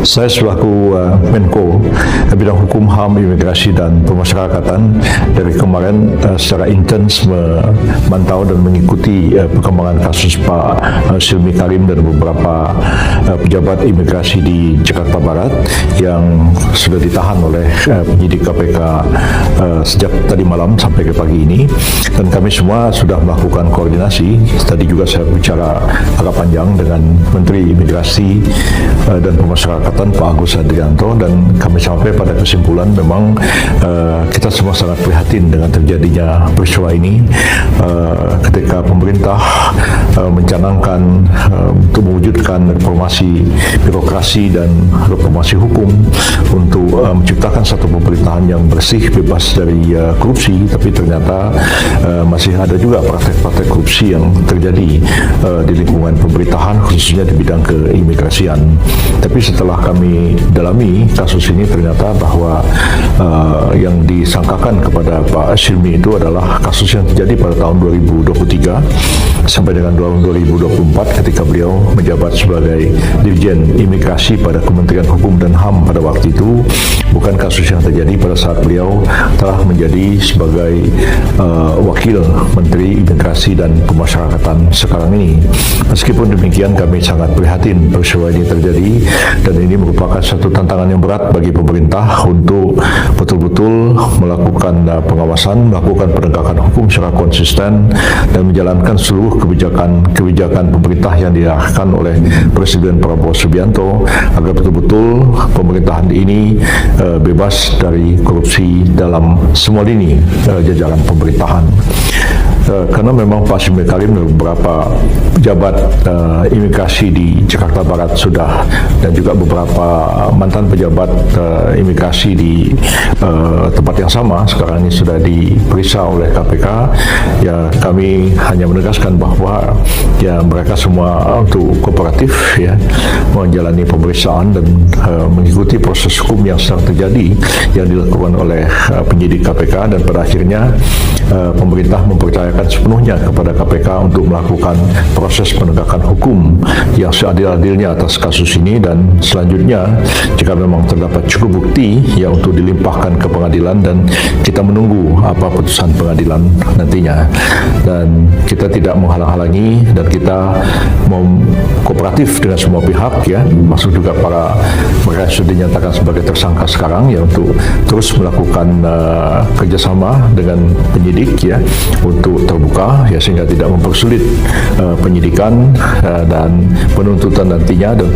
Saya selaku Menko Bidang Hukum, HAM, Imigrasi dan Pemasyarakatan dari kemarin secara intens memantau dan mengikuti perkembangan kasus Pak Silmi Karim dan beberapa pejabat imigrasi di Jakarta Barat yang sudah ditahan oleh penyidik KPK sejak tadi malam sampai ke pagi ini, dan kami semua sudah melakukan koordinasi. Tadi juga saya bicara agak panjang dengan Menteri Imigrasi dan Pemasyarakatan Pak Agus Hadrianto, dan kami sampai pada kesimpulan memang kita semua sangat prihatin dengan terjadinya peristiwa ini ketika pemerintah mencanangkan untuk mewujudkan reformasi birokrasi dan reformasi hukum untuk menciptakan satu pemerintahan yang bersih, bebas dari korupsi, tapi ternyata masih ada juga praktek-praktek korupsi yang terjadi di lingkungan pemerintahan, khususnya di bidang keimigrasian. Tapi setelah kami dalami kasus ini, ternyata bahwa yang disangkakan kepada Pak Silmi itu adalah kasus yang terjadi pada tahun 2023 sampai dengan tahun 2024 ketika beliau menjabat sebagai Dirjen Imigrasi pada Kementerian Hukum dan HAM pada waktu itu, bukan kasus yang terjadi pada saat beliau telah menjadi sebagai Wakil Menteri Imigrasi dan Pemasyarakatan sekarang ini. Meskipun demikian, kami sangat prihatin peristiwa ini terjadi, dan ini merupakan satu tantangan yang berat bagi pemerintah untuk betul-betul melakukan pengawasan, melakukan penegakan hukum secara konsisten, dan menjalankan seluruh kebijakan pemerintah yang diarahkan oleh Presiden Prabowo Subianto agar betul-betul pemerintahan ini bebas dari korupsi dalam semua lini jajaran pemerintahan. Karena memang Pak Silmi Karim dan beberapa pejabat imigrasi di Jakarta Barat sudah, dan juga beberapa mantan pejabat imigrasi di tempat yang sama sekarang ini sudah diperiksa oleh KPK. Ya, kami hanya menegaskan bahwa ya mereka semua untuk kooperatif ya menjalani pemeriksaan dan mengikuti proses hukum yang sedang terjadi yang dilakukan oleh penyidik KPK, dan pada akhirnya pemerintah mempercayakan sepenuhnya kepada KPK untuk melakukan proses penegakan hukum yang seadil-adilnya atas kasus ini, dan selanjutnya jika memang terdapat cukup bukti ya untuk dilimpahkan ke pengadilan, dan kita menunggu apa putusan pengadilan nantinya. Dan kita tidak menghalang-halangi, dan kita mau kooperatif dengan semua pihak ya, masuk juga para mereka yang sudah dinyatakan sebagai tersangka sekarang ya, untuk terus melakukan kerjasama dengan penyidik ya untuk terbuka ya, sehingga tidak mempersulit penyidikan dan penuntutan nantinya, dan